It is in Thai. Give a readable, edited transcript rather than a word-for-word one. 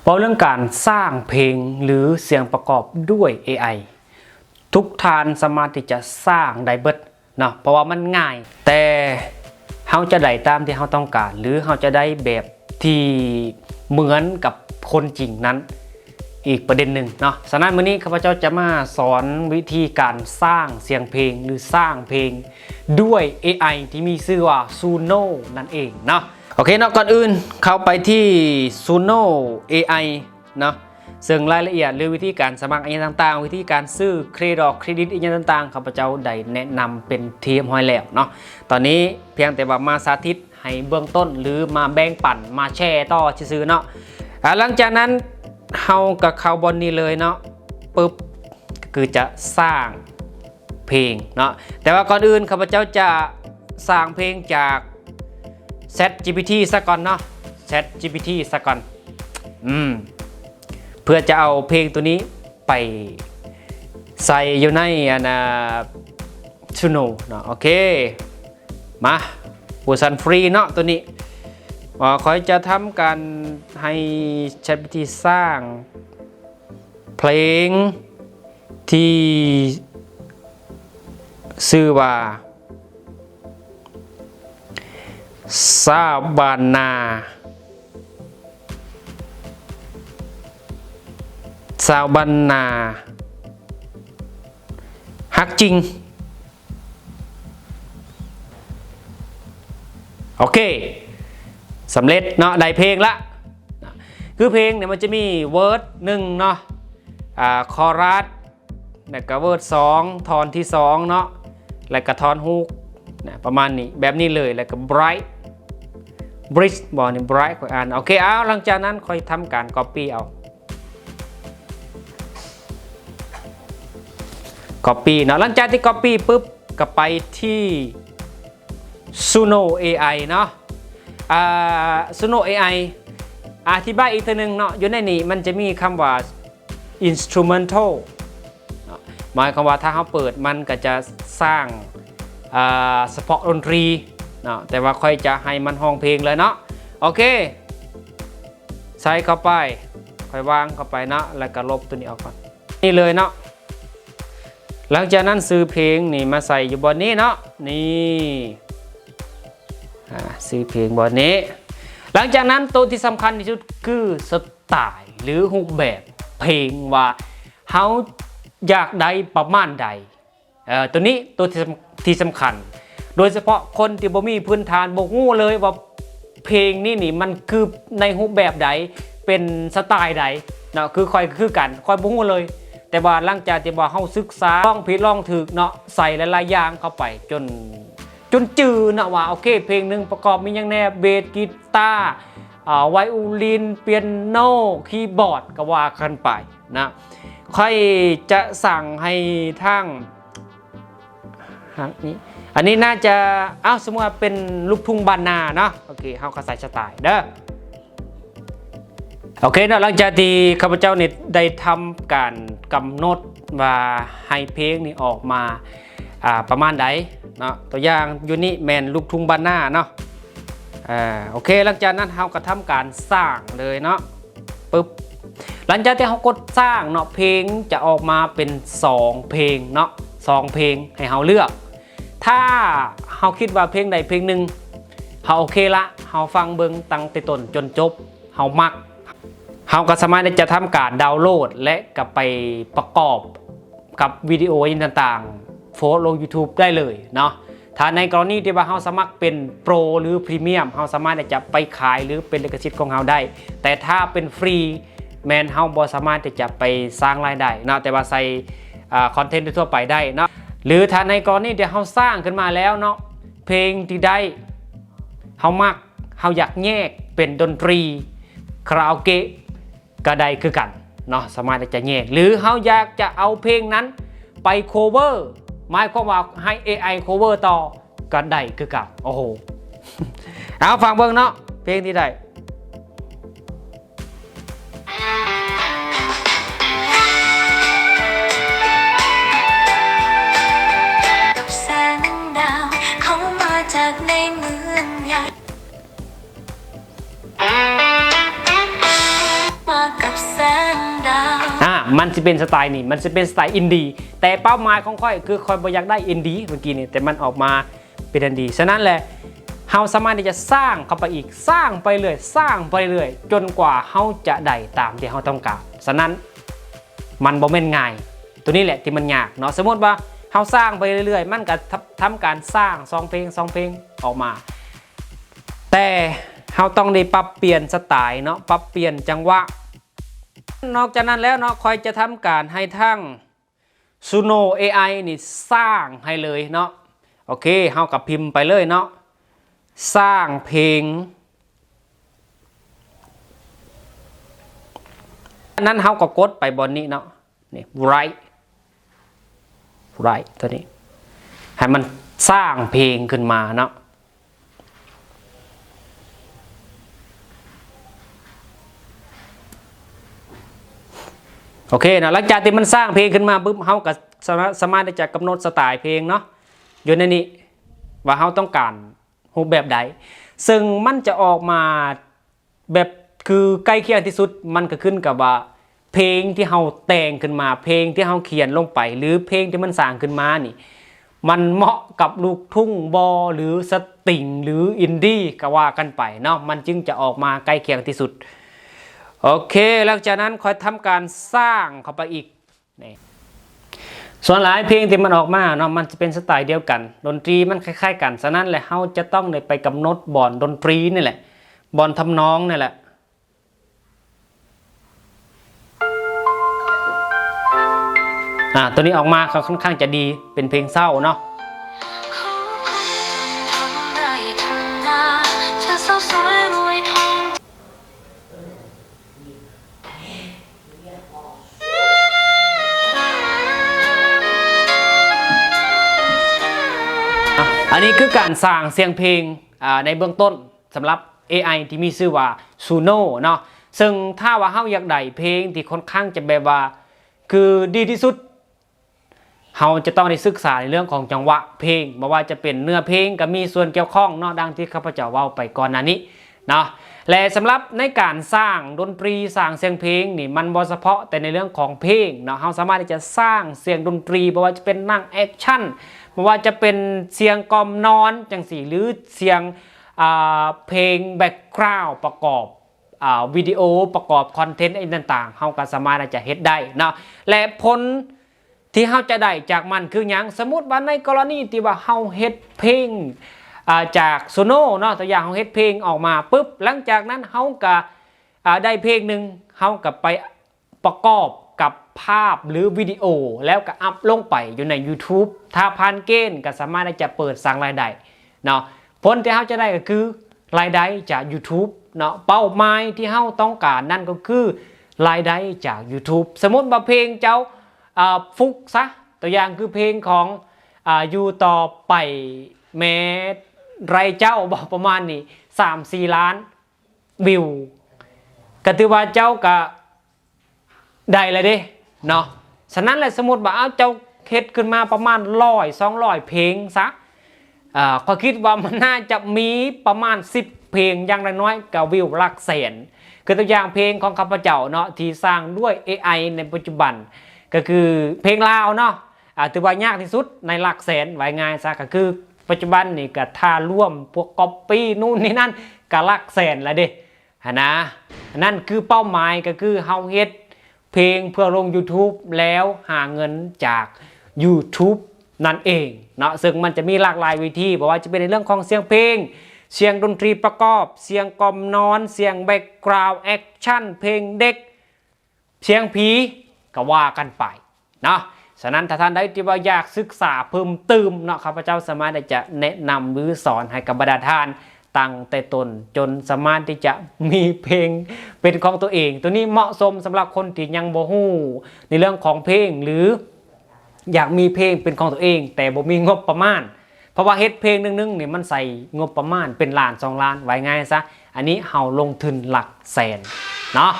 เพราะเรื่องการสร้างเพลงหรือเสียงประกอบด้วย AI ทุกท่านสามารถที่จะสร้างได้เบิดเนาะเพราะว่ามันง่ายแต่เราจะได้ตามที่เราต้องการหรือเราจะได้แบบที่เหมือนกับคนจริงนั้นอีกประเด็นหนึ่งเนาะฉะนั้นวันนี้ข้าพเจ้าจะมาสอนวิธีการสร้างเสียงเพลงหรือสร้างเพลงด้วย AI ที่มีชื่อว่า Suno นั่นเองเนาะโอเคเนาะก่อนอื่นเข้าไปที่ Suno AI เนาะซึ่งรายละเอียดหรือวิธีการสมัครอะไรต่างๆวิธีการซื้อเครดิตอะไรต่างๆข้าพเจ้าได้แนะนำเป็นทีมห้อยแล้วเนาะตอนนี้เพียงแต่ว่ามาสาธิตให้เบื้องต้นหรือมาแบ่งปันมาแชร์ต่อซื้อเนาะหลังจากนั้นเฮากับเขาบนนี้เลยเนาะปึ๊บคือจะสร้างเพลงเนาะแต่ว่าก่อนอื่นข้าพเจ้าจะสร้างเพลงจาก ChatGPT ซะก่อนเนาะ ChatGPT ซะก่อนเพื่อจะเอาเพลงตัวนี้ไปใส่อยู่ในSunoเนาะโอเคมาเวอร์ชันฟรีเนาะตัวนี้ขอจะทำการให้ ChatGPT สร้างเพลงที่ชื่อว่าซาบานาฮักจริงโอเคสำเร็จเนาะได้เพลงละคือเพลงเนี่ยมันจะมีเวิร์ดหนึ่งเนาะคอรัสแล้วก็เวิร์ดสองทอนที่สองเนาะแล้วก็ทอนฮุกนะประมาณนี้แบบนี้เลยแล้วก็ไบรท์บอกนี่ไบรท์ค่อยอ่านโอเคเอาหลังจากนั้นค่อยทำการ Copy เอา Copy เนาะหลังจากที่ Copy ปุ๊บก็ไปที่ Suno AI เนาะSuno AI อธิบายอีกทีนึงเนาะอยู่ในนี้มันจะมีคำว่า instrumental หมายความว่าถ้าเขาเปิดมันก็จะสร้างเฉพาะดนตรีเนาะแต่ว่าค่อยจะให้มันห้องเพลงเลยเนาะโอเคใส่เข้าไปค่อยวางเข้าไปเนาะแล้วก็ลบตัวนี้ออกก่อนนี่เลยเนาะหลังจากนั้นซื้อเพลงนี่มาใส่อยู่บนนี้เนาะนี่ซื้อเพลงบนนี้หลังจากนั้นตัวที่สำคัญที่สุดคือสไตล์หรือรูปแบบเพลงว่าเขาอยากได้ประมาณใดตัวนี้ตัวที่สำคัญโดยเฉพาะคนที่บ่มีพื้นฐานบ่รู้เลยว่าเพลงนี่มันคือในรูปแบบใดเป็นสไตล์ใดเนาะคือกันค่อยบ่รู้เลยแต่ว่าหลังจากที่ว่าเฮาศึกษาลองผิดลองถูกเนาะใส่หลายๆอย่างเข้าไปจนจืดนะว่าโอเคเพลงหนึ่งประกอบมีอย่างแน่เบสกีตาร์ไวโอลินเปียโนคีย์บอร์ดก็ว่ากันไปนะค่อยจะสั่งให้ทั้งนี้อันนี้น่าจะสมมติว่าเป็นลูกทุ่งบ้านนาเนาะโอเคเฮาก็ใส่สไตล์เด้อโอเคเนาะหลังจากที่ข้าพเจ้านี่ได้ทำการกำหนดว่าให้เพลงนี่ออกมาประมาณใดเนาะตัวอย่างอยู่นี่แมนลูกทุ่งบ้านนาเนาะโอเคหลังจากนั้นเราก็ทำการสร้างเลยเนาะปึ๊บหลังจากที่เรากดสร้างเนาะเพลงจะออกมาเป็น2เพลงเนาะ2เพลงให้เราเลือกถ้าเราคิดว่าเพลงใดเพลงหนึ่งเราโอเคละเราฟังเบิ่งตั้งแต่ต้นจนจบเรามักเราก็สามารถจะทำการดาวน์โหลดและก็ไปประกอบกับวิดีโอต่างๆโพสลง YouTube ได้เลยเนาะถ้าในกรณีที่ว่าเราสมัครเป็นโปรหรือพรีเมียมเราสามารถจะไปขายหรือเป็นลิขสิทธิ์ของเราได้แต่ถ้าเป็นฟรีแมนเราบ่สามารถจะไปสร้างรายได้เนาะแต่ว่าใส่คอนเทนต์ทั่วไปได้เนาะหรือถ้าในกรณีที่เราสร้างขึ้นมาแล้วเนาะเพลงที่ได้เรามักเราอยากแยกเป็นดนตรีคาราโอเกะก็ได้คือกันเนาะสามารถจะแยกหรือเราอยากจะเอาเพลงนั้นไปโคเวอร์หมายความว่าให้ AI โคเวอร์ต่อก็ได้คือกันโอ้โหเอาฟังเบิ่งเนาะเพลงที่ได้ มาก มันจะเป็นสไตล์นี่มันจะเป็นสไตล์อินดี้แต่เป้าหมายของค่อยคือค่อยบ่อยากได้อินดี้เมื่อกี้นี่แต่มันออกมาเป็นอินดี้ฉะนั้นแหละเฮาสามารถที่จะสร้างเข้าไปอีกสร้างไปเรื่อยสร้างไปเรื่อยจนกว่าเฮาจะได้ตามที่เฮาต้องการฉะนั้นมันบ่แม่นง่ายตัวนี้แหละที่มันยากเนาะสมมติว่าเฮาสร้างไปเรื่อยๆมันก็ทำการสร้าง2เพลงออกมาแต่เฮาต้องได้ปรับเปลี่ยนสไตล์เนาะปรับเปลี่ยนจังหวะนอกจากนั้นแล้วเนาะคอยจะทำการให้ทั้ง Suno AI นี่สร้างให้เลยเนาะโอเคเฮากับพิมพ์ไปเลยเนาะสร้างเพลงนั้นเฮาก็กดไปบนนี้เนาะนี่ write ตัวนี้ให้มันสร้างเพลงขึ้นมาเนาะโอเคนะหลังจากที่มันสร้างเพลงขึ้นมาปุ๊บเฮาก็สามารถที่จะกำหนดสไตล์เพลงเนาะอยู่ในนี้ว่าเฮาต้องการรูปแบบใดซึ่งมันจะออกมาแบบคือใกล้เคียงที่สุดมันก็ขึ้นกับว่าเพลงที่เฮาแต่งขึ้นมาเพลงที่เฮาเขียนลงไปหรือเพลงที่มันสร้างขึ้นมานี่มันเหมาะกับลูกทุ่งบอหรือสตริงหรืออินดี้ก็ว่ากันไปเนาะมันจึงจะออกมาใกล้เคียงที่สุดโอเคหลังจากนั้นค่อยทำการสร้างเข้าไปอีกนี่ส่วนหลายเพลงที่มันออกมาเนาะมันจะเป็นสไตล์เดียวกันดนตรีมันคล้ายๆกันฉะนั้นแหละเฮาจะต้องได้ไปกำหนดบอลดนตรีนี่แหละบอลทำนองนี่แหละตัวนี้ออกมาเขาค่อนข้างจะดีเป็นเพลงเศร้าเนาะอันนี้คือการสร้างเสียงเพลงในเบื้องต้นสำหรับ AI ที่มีชื่อว่า Suno เนาะซึ่งถ้าว่าเฮาอยากได้เพลงที่ค่อนข้างจะแบบว่าคือดีที่สุดเฮาจะต้องได้ศึกษาในเรื่องของจังหวะเพลงไม่ว่าจะเป็นเนื้อเพลงก็มีส่วนเกี่ยวข้องเนาะดังที่ข้าพเจ้าเว้าไปก่อนหน้านี้เนาะและสำหรับในการสร้างดนตรีสร้างเสียงเพลงนี่มันบ่เฉพาะแต่ในเรื่องของเพลงเนาะเฮาสามารถที่จะสร้างเสียงดนตรีไม่ว่าจะเป็นนั่งแอคชั่นไม่ว่าจะเป็นเสียงกล่อมนอนจังสี่หรือเสียงเพลงแบ็กกราวด์ประกอบวิดีโอประกอบคอนเทนต์ต่างๆเฮาก็สามารถจะเฮ็ดได้เนาะและผลที่เฮาจะได้จากมันคือหยังสมมุติว่าในกรณีที่ว่าเฮาเฮ็ดเพลงจากโซโนเนาะตัวอย่างเฮาเฮ็ดเพลงออกมาปุ๊บหลังจากนั้นเฮาก็ได้เพลงหนึ่งเฮาก็ไปประกอบกับภาพหรือวิดีโอแล้วก็อัพลงไปอยู่ใน YouTube ถ้าผ่านเกณฑ์ก็สามารถที่จะเปิดสร้างรายได้เนาะผลที่เฮาจะได้ก็คือรายได้จาก YouTube เนาะเป้าหมายที่เฮาต้องการนั่นก็คือรายได้จาก YouTube สมมติว่าเพลงเจ้าฟุกซะตัวอย่างคือเพลงของอยู่ต่อไปแม้ไรเจ้าบอกประมาณนี้3-4 ล้านวิวก็ถือว่าเจ้าก็ได้เลยเด้เนาะฉะนั้นแหละสมมติว่าเจ้าเฮ็ดขึ้นมาประมาณ100-200เพลงซะก็คิดว่ามันน่าจะมีประมาณ10เพลงอย่างน้อยๆกับวิวหลักแสนคือตัวอย่างเพลงของข้าพเจ้าเนาะที่สร้างด้วย AI ในปัจจุบันก็คือเพลงลาวเนาะถือว่ายากที่สุดในหลักแสนไว้ง่ายซะก็คือปัจจุบันนี่ก็ท่าร่วมพวกก๊อปปี้นู่นนี่นั่นก็หลักแสนแล้วเด้นะนั่นคือเป้าหมายก็คือเฮาเฮ็ดเพลงเพื่อลง YouTube แล้วหาเงินจาก YouTube นั่นเองเนาะซึ่งมันจะมีหลากหลายวิธีบอกว่าจะเป็นในเรื่องของเสียงเพลงเสียงดนตรีประกอบเสียงกล่อมนอนเสียงแบ็กกราวด์แอคชั่นเพลงเด็กเสียงผีก็ว่ากันไปเนาะฉะนั้นถ้าท่านใดที่ว่าอยากศึกษาเพิ่มเติมเนาะข้าพเจ้าสามารถจะแนะนำหรือสอนให้กับบรรดาท่านตั้งแต่ตนจนสามารถที่จะมีเพลงเป็นของตัวเองตัวนี้เหมาะสมสำหรับคนที่ยังบ่ฮู้ในเรื่องของเพลงหรืออยากมีเพลงเป็นของตัวเองแต่บ่มีงบประมาณเพราะว่าเฮ็ดเพลงนึงนี่มันใส่งบประมาณเป็นล้าน2 ล้านไว้ง่ายซะอันนี้เฮาลงทุนหลักแสนเนาะ